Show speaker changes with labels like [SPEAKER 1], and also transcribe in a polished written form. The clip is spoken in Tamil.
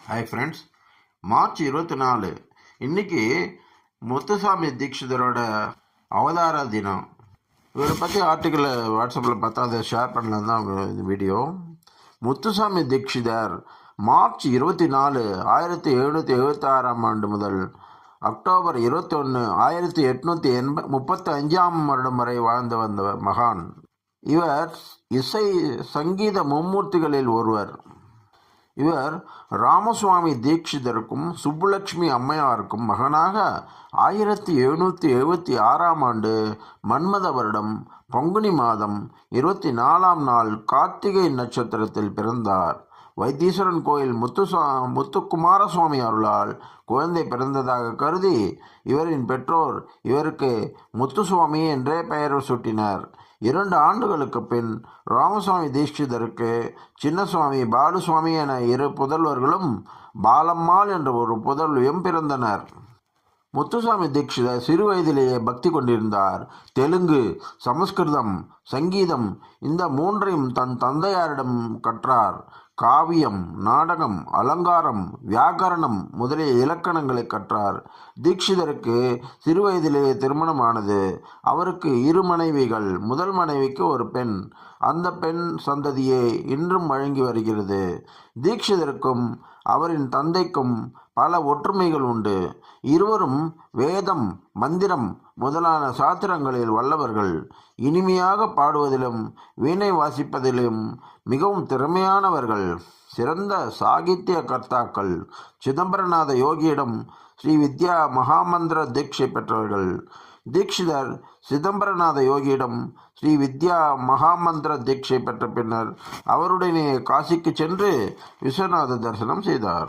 [SPEAKER 1] ஹாய் ஃப்ரெண்ட்ஸ், மார்ச் 24 இன்னைக்கு முத்துசாமி தீட்சிதரோட அவதார தினம். இவரை பற்றி ஆர்டிக்கிள் வாட்ஸ்அப்பில் பார்த்தா அதை ஷேர் பண்ணலாம் தான் இந்த வீடியோ. முத்துசாமி தீட்சிதர் மார்ச் 24, 1776 முதல் அக்டோபர் 21, 1835 வரை வாழ்ந்து வந்த மகான். இவர் இசை சங்கீத மும்மூர்த்திகளில் ஒருவர். இவர் ராமசுவாமி தீட்சிதருக்கும் சுப்புலட்சுமி அம்மையாருக்கும் மகனாக 1776 மன்மத வருடம் பங்குனி மாதம் 24 கார்த்திகை நட்சத்திரத்தில் பிறந்தார். வைத்தீஸ்வரன் கோயில் முத்துக்குமாரசுவாமி அருளால் குழந்தை பிறந்ததாக கருதி இவரின் பெற்றோர் இவருக்கு முத்துசுவாமி என்றே பெயர் சூட்டினர். 2 ஆண்டுகளுக்கு பின் ராமசுவாமி தீட்சிதருக்கு சின்னசுவாமி, பாலுசுவாமி என 2 புதல்வர்களும் பாலம்மாள் என்ற ஒரு புதல்வியும் பிறந்தனர். முத்துசாமி தீட்சிதர் சிறு வயதிலேயே பக்தி கொண்டிருந்தார். தெலுங்கு, சமஸ்கிருதம், சங்கீதம் இந்த 3ஐயும் தன் தந்தையாரிடம் கற்றார். காவியம், நாடகம், அலங்காரம், வியாக்கரணம் முதலிய இலக்கணங்களை கற்றார். தீட்சிதருக்கு சிறு வயதிலேயே திருமணமானது. அவருக்கு 2 மனைவிகள். முதல் மனைவிக்கு ஒரு பெண். அந்த பெண் சந்ததியே இன்றும் வழங்கி வருகிறது. தீட்சிதருக்கும் அவரின் தந்தைக்கும் பல ஒற்றுமைகள் உண்டு. இருவரும் வேதம், மந்திரம் முதலான சாத்திரங்களில் வல்லவர்கள். இனிமையாக பாடுவதிலும் வீணை வாசிப்பதிலும் மிகவும் திறமையானவர்கள். சிறந்த சாகித்ய கர்த்தாக்கள். சிதம்பரநாத யோகியிடம் ஸ்ரீ வித்யா மகாமந்திர தீட்சை பெற்றவர்கள். தீட்சிதர் சிதம்பரநாத யோகியிடம் ஸ்ரீ வித்யா மகாமந்திர தீட்சை பெற்ற பின்னர் அவருடனே காசிக்கு சென்று விஸ்வநாத தரிசனம் செய்தார்.